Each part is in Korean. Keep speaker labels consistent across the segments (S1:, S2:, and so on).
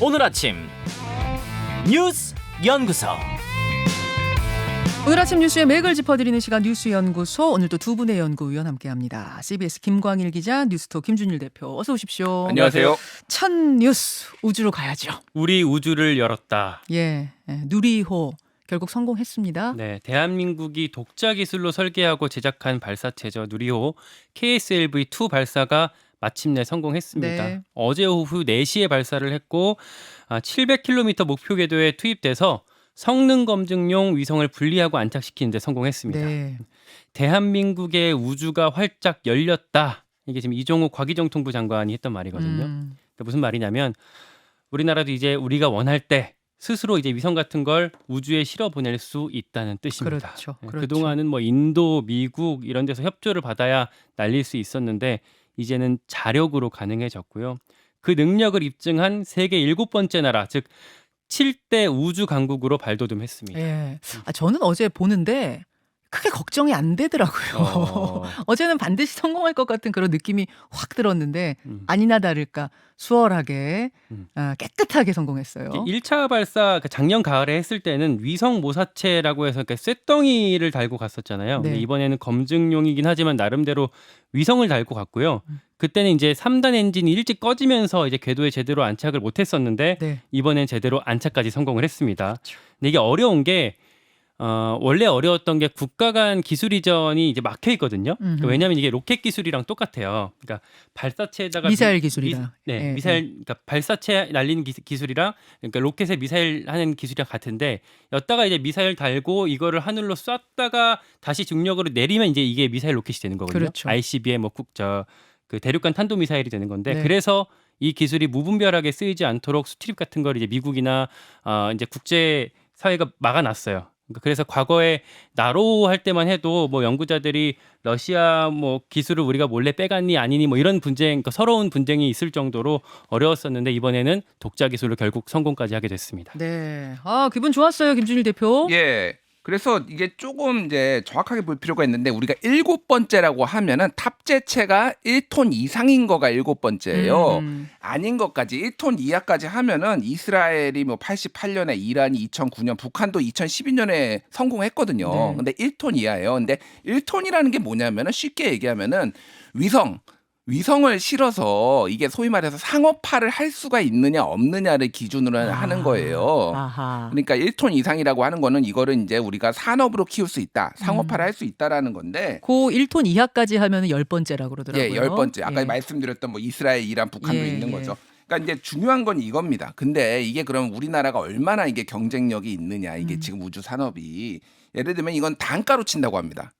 S1: 오늘 아침 뉴스 연구소.
S2: 오늘 아침 뉴스의 맥을 짚어드리는 시간 뉴스연구소. 오늘도 두 분의 연구위원 함께합니다. CBS 김광일 기자, 뉴스톱 김준일 대표. 어서 오십시오.
S3: 안녕하세요.
S2: 첫 뉴스, 우주로 가야죠.
S3: 우리 우주를 열었다.
S2: 누리호 결국 성공했습니다.
S3: 네, 대한민국이 독자 기술로 설계하고 제작한 발사체죠. 누리호 KSLV-2 발사가 마침내 성공했습니다.
S2: 네.
S3: 어제 오후 4시에 발사를 했고 700km 목표 궤도에 투입돼서 성능 검증용 위성을 분리하고 안착시키는 데 성공했습니다.
S2: 네.
S3: 대한민국의 우주가 활짝 열렸다. 이게 지금 이종욱 과기정통부 장관이 했던 말이거든요. 그러니까 무슨 말이냐면 우리나라도 이제 우리가 원할 때 스스로 이제 위성 같은 걸 우주에 실어 보낼 수 있다는 뜻입니다.
S2: 그렇죠.
S3: 네,
S2: 그렇죠.
S3: 그동안은 뭐 인도, 미국 이런 데서 협조를 받아야 날릴 수 있었는데 이제는 자력으로 가능해졌고요. 그 능력을 입증한 세계 7번째 나라, 즉 7대 우주 강국으로 발돋움했습니다.
S2: 예. 저는 어제 보는데 크게 걱정이 안 되더라고요. 어제는 반드시 성공할 것 같은 그런 느낌이 확 들었는데 아니나 다를까 수월하게 깨끗하게 성공했어요.
S3: 1차 발사 작년 가을에 했을 때는 위성 모사체라고 해서 쇳덩이를 달고 갔었잖아요.
S2: 네.
S3: 근데 이번에는 검증용이긴 하지만 나름대로 위성을 달고 갔고요. 그때는 이제 3단 엔진이 일찍 꺼지면서 이제 궤도에 제대로 안착을 못했었는데
S2: 네.
S3: 이번엔 제대로 안착까지 성공을 했습니다. 근데 이게 어려운 게 원래 어려웠던 게 국가 간 기술 이전이 이제 막혀 있거든요. 왜냐하면 이게 로켓 기술이랑 똑같아요. 그러니까 발사체에다가
S2: 미사일 기술이랑.
S3: 미사일, 그러니까 발사체 날리는 기술이랑 그러니까 로켓에 미사일 하는 기술이랑 같은데 여기다가 이제 미사일 달고 이거를 하늘로 쐈다가 다시 중력으로 내리면 이제 이게 미사일 로켓이 되는 거거든요.
S2: 그렇죠.
S3: ICBM 그 대륙간 탄도 미사일이 되는 건데
S2: 네.
S3: 그래서 이 기술이 무분별하게 쓰이지 않도록 수트립 같은 걸 이제 미국이나 이제 국제 사회가 막아놨어요. 그래서 과거에 나로우 할 때만 해도 뭐 연구자들이 러시아 뭐 기술을 우리가 몰래 빼갔니 아니니 뭐 이런 분쟁, 그러니까 서러운 분쟁이 있을 정도로 어려웠었는데 이번에는 독자 기술로 결국 성공까지 하게 됐습니다.
S2: 네. 기분 좋았어요, 김준일 대표.
S4: 예. 그래서 이게 조금 이제 정확하게 볼 필요가 있는데 우리가 7번째라고 하면은 탑재체가 1톤 이상인 거가 7번째예요. 아닌 것까지 1톤 이하까지 하면은 이스라엘이 뭐 88년에 이란이 2009년, 북한도 2012년에 성공했거든요.
S2: 네.
S4: 근데 1톤 이하예요. 근데 1톤이라는 게 뭐냐면은 쉽게 얘기하면은 위성을 실어서 이게 소위 말해서 상업화를 할 수가 있느냐 없느냐를 기준으로 하는 거예요.
S2: 아하.
S4: 그러니까 1톤 이상이라고 하는 거는 이거를 이제 우리가 산업으로 키울 수 있다, 상업화를 할 수 있다라는 건데.
S2: 그 1톤 이하까지 하면 10번째라고 그러더라고요.
S4: 예, 10번째. 아까
S2: 예.
S4: 말씀드렸던 뭐 이스라엘, 이란, 북한도
S2: 예,
S4: 있는
S2: 예.
S4: 거죠. 그러니까 이제 중요한 건 이겁니다. 근데 이게 그럼 우리나라가 얼마나 이게 경쟁력이 있느냐, 이게 지금 우주 산업이. 예를 들면 이건 단가로 친다고 합니다.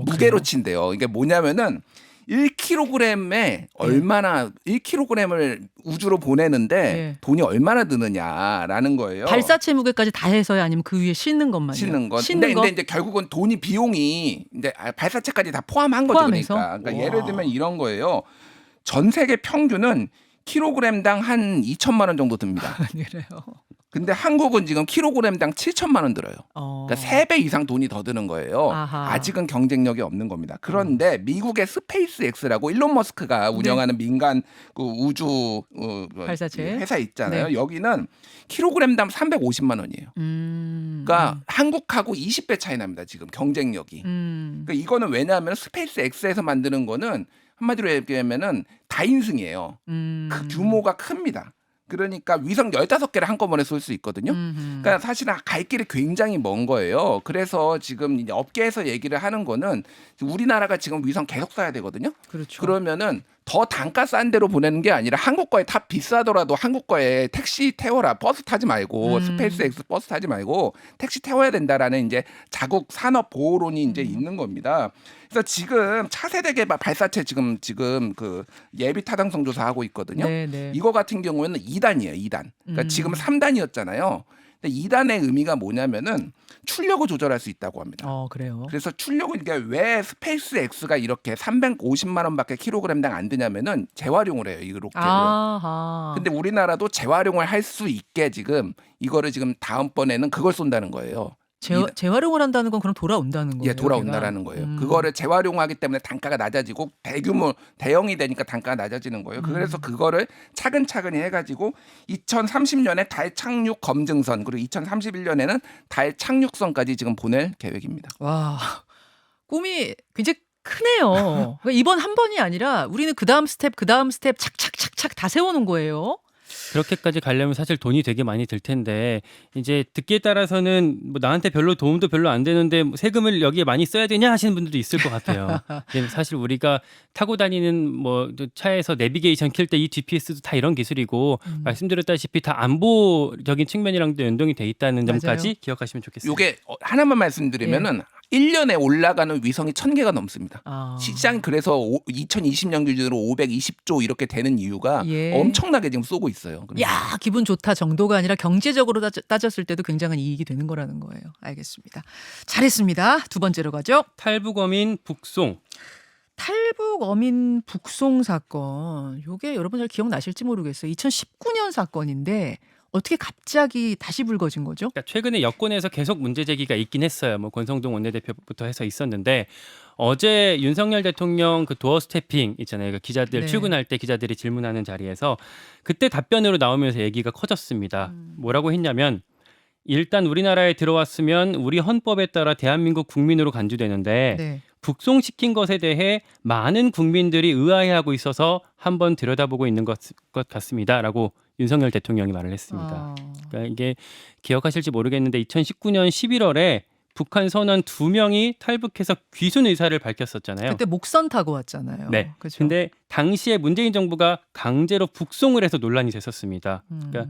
S4: 무게로 친대요. 이게 뭐냐면은 1kg에 얼마나 1kg을 우주로 보내는데
S2: 예.
S4: 돈이 얼마나 드느냐라는 거예요.
S2: 발사체 무게까지 다 해서요, 아니면 그 위에 싣는 것만요?
S4: 싣는 건.
S2: 싣는 거?
S4: 근데 이제 결국은 비용이 이제 발사체까지 다 포함한 거죠.
S2: 포함해서?
S4: 그러니까
S2: 우와.
S4: 예를 들면 이런 거예요. 전 세계 평균은 킬로그램당 한 2천만 원 정도 듭니다.
S2: 그래요.
S4: 근데 한국은 지금 킬로그램당 7천만 원 들어요. 그러니까 3배 이상 돈이 더 드는 거예요.
S2: 아하.
S4: 아직은 경쟁력이 없는 겁니다. 그런데 미국의 스페이스 X라고 일론 머스크가 운영하는 민간 그 우주
S2: 발사체?
S4: 회사 있잖아요.
S2: 네.
S4: 여기는 킬로그램당 350만 원이에요. 그러니까 한국하고 20배 차이 납니다. 지금 경쟁력이. 그러니까 이거는 왜냐하면 스페이스 X에서 만드는 거는 한마디로 얘기하면은 다인승이에요. 그 규모가 큽니다. 그러니까 위성 15개를 한꺼번에 쏠 수 있거든요. 그러니까 사실은 갈 길이 굉장히 먼 거예요. 그래서 지금 이제 업계에서 얘기를 하는 거는 우리나라가 지금 위성 계속 쏴야 되거든요.
S2: 그렇죠.
S4: 그러면은 더 단가 싼 데로 보내는 게 아니라 한국 거에 다 비싸더라도 한국 거에 택시 태워라, 버스 타지 말고 스페이스 X 버스 타지 말고 택시 태워야 된다라는 이제 자국 산업 보호론이 이제 있는 겁니다. 그래서 지금 차세대 개발 발사체 지금 그 예비 타당성 조사하고 있거든요.
S2: 네.
S4: 이거 같은 경우에는 2단이에요, 2단. 그러니까 지금 3단이었잖아요. 근데 2단의 의미가 뭐냐면은 출력을 조절할 수 있다고 합니다.
S2: 그래요.
S4: 그래서 출력은 이게 왜 스페이스 X가 이렇게 350만 원밖에 킬로그램당 안 드냐면은 재활용을 해요, 이 로켓을.
S2: 아하.
S4: 근데 우리나라도 재활용을 할 수 있게 지금 이거를 지금 다음번에는 그걸 쏜다는 거예요.
S2: 재활용을 한다는 건 그럼 돌아온다는 거예요?
S4: 예, 돌아온다라는 거예요. 그거를 재활용하기 때문에 단가가 낮아지고 대규모 대형이 되니까 단가가 낮아지는 거예요. 그래서 그거를 차근차근히 해가지고 2030년에 달 착륙 검증선 그리고 2031년에는 달 착륙선까지 지금 보낼 계획입니다.
S2: 와, 꿈이 굉장히 크네요. 그러니까 이번 한 번이 아니라 우리는 그 다음 스텝 착착착착 다 세워놓은 거예요.
S3: 그렇게까지 가려면 사실 돈이 되게 많이 들 텐데 이제 듣기에 따라서는 뭐 나한테 별로 도움도 별로 안 되는데 뭐 세금을 여기에 많이 써야 되냐 하시는 분들도 있을 것 같아요. 사실 우리가 타고 다니는 뭐 차에서 내비게이션 킬 때 이 GPS도 다 이런 기술이고 말씀드렸다시피 다 안보적인 측면이랑도 연동이 돼 있다는 점까지
S2: 맞아요.
S3: 기억하시면 좋겠습니다.
S4: 요게 하나만 말씀드리면은 1년에 올라가는 위성이 1000개가 넘습니다.
S2: 아.
S4: 시장 그래서 2020년 기준으로 520조 이렇게 되는 이유가
S2: 예.
S4: 엄청나게 지금 쏘고 있어요.
S2: 야, 기분 좋다 정도가 아니라 경제적으로 따졌을 때도 굉장한 이익이 되는 거라는 거예요. 알겠습니다. 잘했습니다. 두 번째로 가죠.
S3: 탈북어민 북송.
S2: 탈북 어민 북송 사건. 요게 여러분 잘 기억나실지 모르겠어요. 2019년 사건인데 어떻게 갑자기 다시 불거진 거죠?
S3: 그러니까 최근에 여권에서 계속 문제 제기가 있긴 했어요. 뭐 권성동 원내대표부터 해서 있었는데 어제 윤석열 대통령 그 도어 스태핑 있잖아요. 그 기자들
S2: 네.
S3: 출근할 때 기자들이 질문하는 자리에서 그때 답변으로 나오면서 얘기가 커졌습니다. 뭐라고 했냐면 일단 우리나라에 들어왔으면 우리 헌법에 따라 대한민국 국민으로 간주되는데
S2: 네.
S3: 북송시킨 것에 대해 많은 국민들이 의아해하고 있어서 한번 들여다보고 있는 것 같습니다라고 윤석열 대통령이 말을 했습니다.
S2: 아.
S3: 그러니까 이게 기억하실지 모르겠는데 2019년 11월에 북한 선원 2명이 탈북해서 귀순 의사를 밝혔었잖아요.
S2: 그때 목선 타고 왔잖아요.
S3: 네.
S2: 그렇죠.
S3: 근데 당시에 문재인 정부가 강제로 북송을 해서 논란이 됐었습니다. 그러니까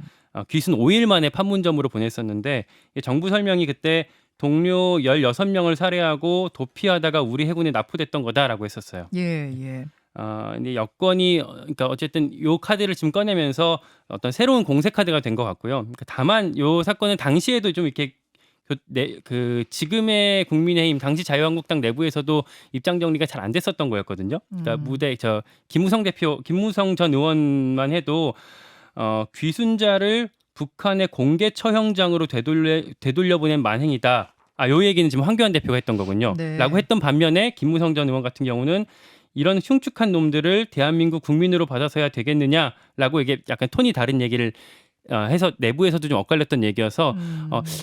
S3: 귀순 5일 만에 판문점으로 보냈었는데 정부 설명이 그때 동료 16명을 살해하고 도피하다가 우리 해군에 납포됐던 거다라고 했었어요.
S2: 예.
S3: 근데 여권이 그러니까 어쨌든 요 카드를 지금 꺼내면서 어떤 새로운 공세 카드가 된 것 같고요. 그러니까 다만 요 사건은 당시에도 좀 이렇게 그 지금의 국민의힘 당시 자유한국당 내부에서도 입장 정리가 잘 안 됐었던 거였거든요. 그러니까 김무성 전 의원만 해도 귀순자를 북한의 공개 처형장으로 되돌려보낸 만행이다. 요 얘기는 지금 황교안 대표가 했던 거군요.
S2: 네.
S3: 라고 했던 반면에 김무성 전 의원 같은 경우는 이런 흉측한 놈들을 대한민국 국민으로 받아서야 되겠느냐라고 이게 약간 톤이 다른 얘기를 해서 내부에서도 좀 엇갈렸던 얘기여서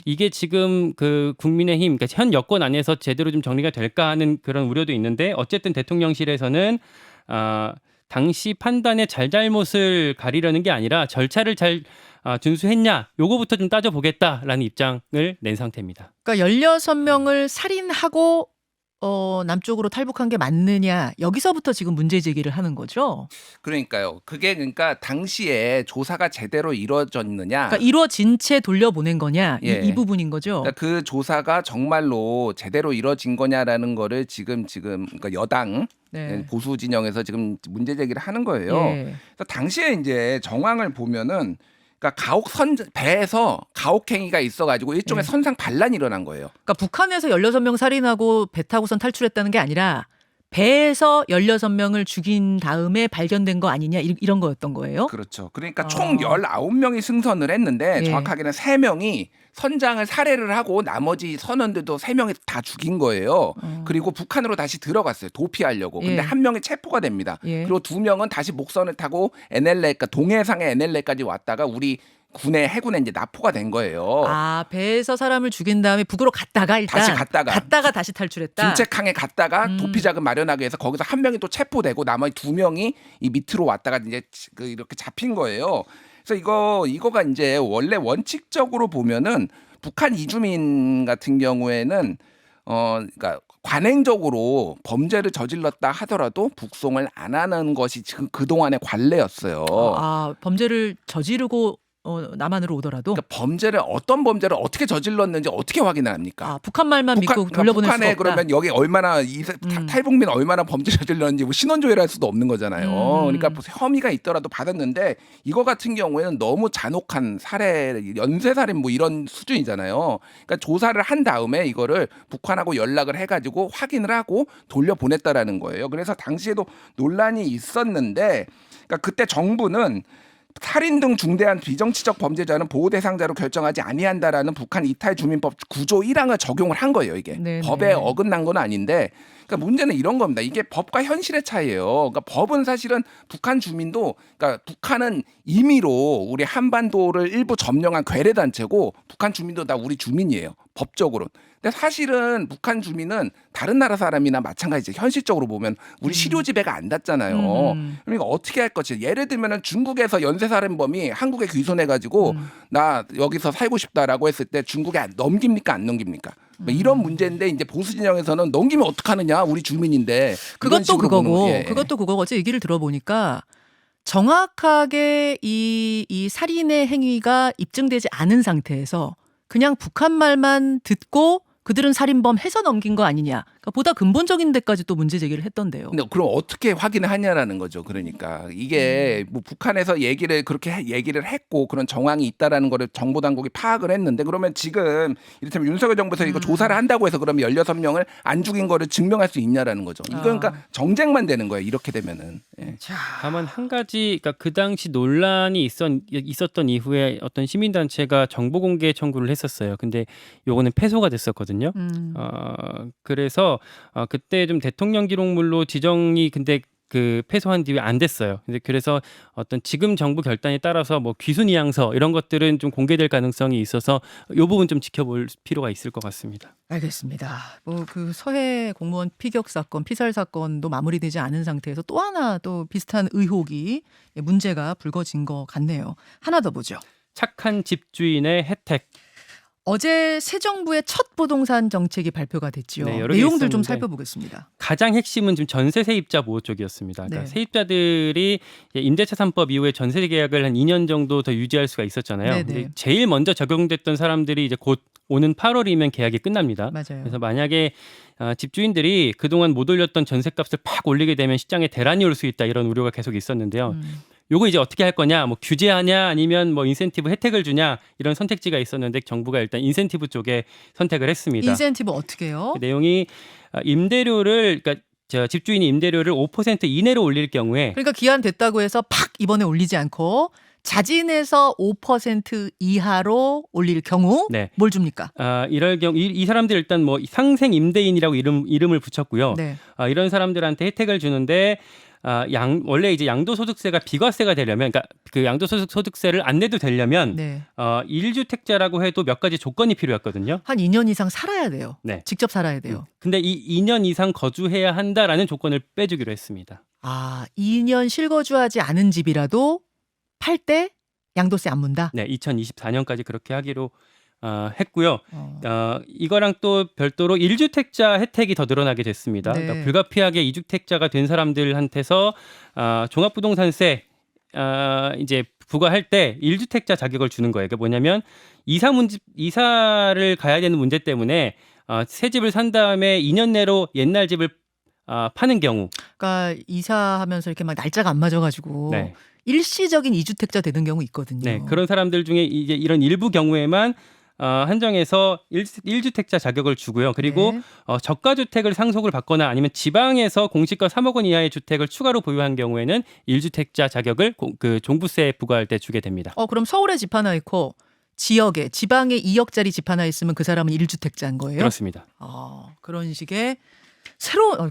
S3: 이게 지금 그 국민의힘 그러니까 현 여권 안에서 제대로 좀 정리가 될까 하는 그런 우려도 있는데 어쨌든 대통령실에서는 당시 판단의 잘잘못을 가리려는 게 아니라 절차를 잘 준수했냐 요거부터 좀 따져보겠다라는 입장을 낸 상태입니다.
S2: 그러니까 16명을 살인하고 남쪽으로 탈북한 게 맞느냐 여기서부터 지금 문제 제기를 하는 거죠.
S4: 그러니까요. 그러니까 당시에 조사가 제대로 이루어졌느냐.
S2: 그러니까 이루어진 채 돌려보낸 거냐
S4: 예.
S2: 이 부분인 거죠.
S4: 그러니까 그 조사가 정말로 제대로 이루어진 거냐라는 거를 지금 그러니까 여당
S2: 네.
S4: 보수 진영에서 지금 문제 제기를 하는 거예요.
S2: 예.
S4: 그래서 당시에 이제 정황을 보면은 그러니까 배에서 가혹행위가 있어가지고 일종의
S2: 네.
S4: 선상 반란이 일어난 거예요.
S2: 그러니까 북한에서 16명 살인하고 배 타고선 탈출했다는 게 아니라 배에서 16명을 죽인 다음에 발견된 거 아니냐 이런 거였던 거예요.
S4: 그렇죠. 그러니까 총 19명이 승선을
S2: 예.
S4: 했는데 정확하게는 3명이 선장을 살해를 하고 나머지 선원들도 3명이 다 죽인 거예요. 그리고 북한으로 다시 들어갔어요. 도피하려고. 근데
S2: 예.
S4: 1명이 체포가 됩니다.
S2: 예.
S4: 그리고 2명은 다시 목선을 타고 NLL, 그러니까 동해상의 NLL까지 왔다가 우리 군의 해군에 이제 납포가 된 거예요.
S2: 배에서 사람을 죽인 다음에 북으로 갔다가 일단
S4: 다시 갔다가
S2: 다시 탈출했다.
S4: 김책항에 갔다가 도피 자금 마련하기 위해서 거기서 1명이 또 체포되고 나머지 2명이 이 밑으로 왔다가 이제 이렇게 잡힌 거예요. 그래서 이거가 이제 원래 원칙적으로 보면은 북한 이주민 같은 경우에는 그러니까 관행적으로 범죄를 저질렀다 하더라도 북송을 안 하는 것이 지금 그동안의 관례였어요.
S2: 범죄를 저지르고 남한으로 오더라도
S4: 그러니까 어떤 범죄를 어떻게 저질렀는지 어떻게 확인을 합니까?
S2: 북한 말만 믿고 돌려보낼
S4: 북한에
S2: 수가 없다.
S4: 그러면 여기 얼마나 탈북민 얼마나 범죄 저질렀는지 뭐 신원 조회를 할 수도 없는 거잖아요. 그러니까 혐의가 있더라도 받았는데 이거 같은 경우에는 너무 잔혹한 살해, 연쇄살인 뭐 이런 수준이잖아요. 그러니까 조사를 한 다음에 이거를 북한하고 연락을 해가지고 확인을 하고 돌려보냈다라는 거예요. 그래서 당시에도 논란이 있었는데, 그러니까 그때 정부는 살인 등 중대한 비정치적 범죄자는 보호 대상자로 결정하지 아니한다라는 북한 이탈 주민법 9조 1항을 적용을 한 거예요. 이게
S2: 네네.
S4: 법에 어긋난 건 아닌데, 그러니까 문제는 이런 겁니다. 이게 법과 현실의 차이예요. 그러니까 법은 사실은 북한 주민도, 그러니까 북한은 임의로 우리 한반도를 일부 점령한 괴뢰 단체고 북한 주민도 다 우리 주민이에요. 법적으로. 근데 사실은 북한 주민은 다른 나라 사람이나 마찬가지죠. 현실적으로 보면 우리 실효 지배가 안 닿잖아요. 그러니까 어떻게 할 것이? 예를 들면은 중국에서 연쇄살인범이 한국에 귀순해가지고 나 여기서 살고 싶다라고 했을 때 중국에 넘깁니까 안 넘깁니까? 뭐 이런 문제인데 이제 보수 진영에서는 넘기면 어떡하느냐 우리 주민인데.
S2: 그것도 그거고
S4: 예.
S2: 그것도 그거고 어제 얘기를 들어보니까 정확하게 이 살인의 행위가 입증되지 않은 상태에서 그냥 북한 말만 듣고 그들은 살인범 해서 넘긴 거 아니냐. 그러니까 보다 근본적인 데까지 또 문제 제기를 했던데요.
S4: 근데 그럼 어떻게 확인을 하냐라는 거죠. 그러니까 이게 뭐 북한에서 그렇게 얘기를 했고 그런 정황이 있다라는 거를 정보 당국이 파악을 했는데, 그러면 지금 이를테면 윤석열 정부에서 이거 조사를 한다고 해서 그러면 16명을 안 죽인 거를 증명할 수 있냐라는 거죠. 이거 그러니까 정쟁만 되는 거예요. 이렇게 되면은. 예.
S3: 다만 한 가지, 그러니까 그 당시 논란이 있었던 이후에 어떤 시민단체가 정보 공개 청구를 했었어요. 근데 요거는 패소가 됐었거든요. 그래서 그때 좀 대통령 기록물로 지정이 근데 그 패소한 뒤에 안 됐어요. 근데 그래서 어떤 지금 정부 결단에 따라서 뭐 귀순 이양서 이런 것들은 좀 공개될 가능성이 있어서 이 부분 좀 지켜볼 필요가 있을 것 같습니다.
S2: 알겠습니다. 뭐 그 서해 공무원 피격 사건, 피살 사건도 마무리되지 않은 상태에서 또 하나 또 비슷한 의혹이 문제가 불거진 것 같네요. 하나 더 보죠.
S3: 착한 집주인의 혜택.
S2: 어제 새 정부의 첫 부동산 정책이 발표가 됐죠.
S3: 네, 여러 개
S2: 내용들 좀
S3: 있었는데
S2: 살펴보겠습니다.
S3: 가장 핵심은 지금 전세 세입자 보호 쪽이었습니다. 그러니까
S2: 네.
S3: 세입자들이 임대차 3법 이후에 전세 계약을 한 2년 정도 더 유지할 수가 있었잖아요.
S2: 네네.
S3: 근데 제일 먼저 적용됐던 사람들이 이제 곧 오는 8월이면 계약이 끝납니다.
S2: 맞아요.
S3: 그래서 만약에 집주인들이 그동안 못 올렸던 전세값을 팍 올리게 되면 시장에 대란이 올 수 있다, 이런 우려가 계속 있었는데요. 요거 이제 어떻게 할 거냐, 뭐 규제하냐 아니면 뭐 인센티브 혜택을 주냐, 이런 선택지가 있었는데 정부가 일단 인센티브 쪽에 선택을 했습니다.
S2: 인센티브 어떻게 해요?
S3: 그 내용이 임대료를, 그러니까 집주인이 임대료를 5% 이내로 올릴 경우에,
S2: 그러니까 기한 됐다고 해서 팍 이번에 올리지 않고 자진해서 5% 이하로 올릴 경우
S3: 네.
S2: 뭘 줍니까?
S3: 이럴 경우 이 사람들 일단 뭐 상생 임대인이라고 이름을 붙였고요.
S2: 네.
S3: 이런 사람들한테 혜택을 주는데 원래 이제 양도소득세가 비과세가 되려면, 그러니까 그 양도소득세를 안 내도 되려면
S2: 네.
S3: 1주택자라고 해도 몇 가지 조건이 필요했거든요.
S2: 한 2년 이상 살아야 돼요.
S3: 네.
S2: 직접 살아야 돼요.
S3: 근데 이 2년 이상 거주해야 한다라는 조건을 빼주기로 했습니다.
S2: 2년 실거주하지 않은 집이라도 팔 때 양도세 안 문다?
S3: 네, 2024년까지 그렇게 하기로 했고요.
S2: 어.
S3: 이거랑 또 별도로 1주택자 혜택이 더 늘어나게 됐습니다.
S2: 네.
S3: 그러니까 불가피하게 2주택자가 된 사람들한테서 종합부동산세 이제 부과할 때 1주택자 자격을 주는 거예요. 그게 뭐냐면 이사를 가야 되는 문제 때문에 새 집을 산 다음에 2년 내로 옛날 집을 파는 경우,
S2: 그러니까 이사하면서 이렇게 막 날짜가 안 맞아가지고
S3: 네.
S2: 일시적인 2주택자 되는 경우 있거든요.
S3: 네, 그런 사람들 중에 이제 이런 일부 경우에만 한정해서 1주택자 자격을 주고요. 그리고
S2: 네.
S3: 저가주택을 상속을 받거나 아니면 지방에서 공시가 3억 원 이하의 주택을 추가로 보유한 경우에는 1주택자 자격을 그 종부세 부과할 때 주게 됩니다.
S2: 그럼 서울에 집 하나 있고 지방에 2억짜리 집 하나 있으면 그 사람은 1주택자인 거예요?
S3: 그렇습니다.
S2: 그런 식의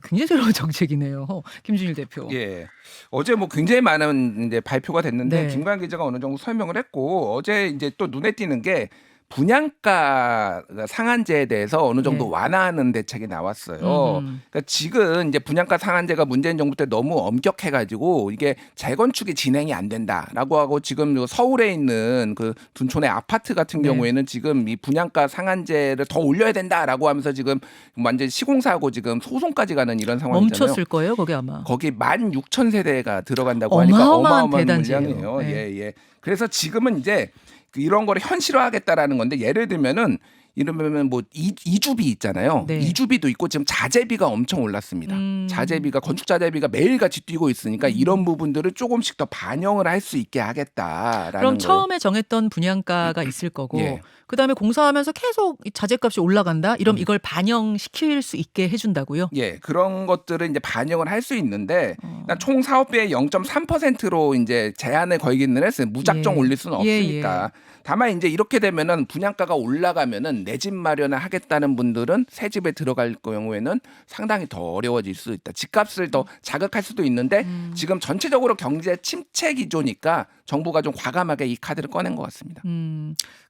S2: 굉장히 새로운 정책이네요. 김준일 대표.
S4: 예. 어제 뭐 굉장히 많은 이제 발표가 됐는데
S2: 네.
S4: 김광 기자가 어느 정도 설명을 했고, 어제 이제 또 눈에 띄는 게 분양가 상한제에 대해서 어느 정도
S2: 네.
S4: 완화하는 대책이 나왔어요. 그러니까 지금 이제 분양가 상한제가 문재인 정부 때 너무 엄격해가지고 이게 재건축이 진행이 안 된다라고 하고, 지금 서울에 있는 그 둔촌의 아파트 같은
S2: 네.
S4: 경우에는 지금 이 분양가 상한제를 더 올려야 된다라고 하면서 지금 완전 시공사하고 지금 소송까지 가는 이런 상황이잖아요.
S2: 멈췄을 거예요, 거기 아마.
S4: 거기 16,000세대가 들어간다고 하니까
S2: 어마어마한
S4: 어마어마한
S2: 대단지예요.
S4: 물량이에요.
S2: 네.
S4: 예. 그래서 지금은 이제 이런 거를 현실화하겠다라는 건데, 예를 들면은 이러면 뭐 이주비 있잖아요.
S2: 네.
S4: 이주비도 있고 지금 자재비가 엄청 올랐습니다. 자재비가 건축 자재비가 매일같이 뛰고 있으니까 이런 부분들을 조금씩 더 반영을 할 수 있게 하겠다라는
S2: 그럼
S4: 거예요.
S2: 처음에 정했던 분양가가 있을 거고
S4: 예.
S2: 그다음에 공사하면서 계속 이 자재값이 올라간다. 이러면 이걸 반영시킬 수 있게 해준다고요?
S4: 예, 그런 것들은 이제 반영을 할 수 있는데 일단 총 사업비의 0.3%로 이제 제한을 걸기는 했어요. 무작정
S2: 예.
S4: 올릴 수는
S2: 예,
S4: 없으니까. 다만 이제 이렇게 되면은 분양가가 올라가면은 내 집 마련을 하겠다는 분들은 새 집에 들어갈 경우에는 상당히 더 어려워질 수 있다. 집값을 더 자극할 수도 있는데 지금 전체적으로 경제 침체 기조니까 정부가 좀 과감하게 이 카드를 꺼낸 것 같습니다.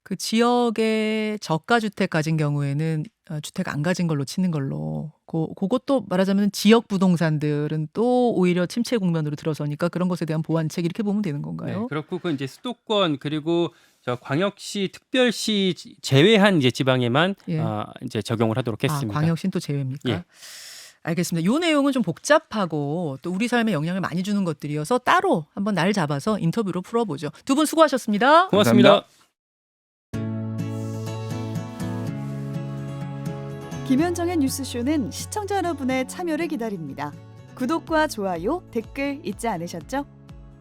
S2: 그 지역에 저가 주택 가진 경우에는 주택 안 가진 걸로 치는 걸로 그것도 말하자면 지역 부동산들은 또 오히려 침체 국면으로 들어서니까 그런 것에 대한 보완책 이렇게 보면 되는 건가요?
S3: 네, 그렇고 그 이제 수도권 그리고 저 광역시, 특별시 제외한 이제 지방에만
S2: 예.
S3: 이제 적용을 하도록 했습니다.
S2: 광역시는 또 제외입니까?
S3: 예.
S2: 알겠습니다. 이 내용은 좀 복잡하고 또 우리 삶에 영향을 많이 주는 것들이어서 따로 한번 날 잡아서 인터뷰로 풀어보죠. 두 분 수고하셨습니다.
S3: 고맙습니다.
S5: 김현정의 뉴스쇼는 시청자 여러분의 참여를 기다립니다. 구독과 좋아요, 댓글 잊지 않으셨죠?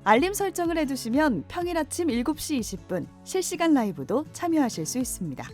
S5: 알림 설정을 해두시면 평일 아침 7시 20분 실시간 라이브도 참여하실 수 있습니다.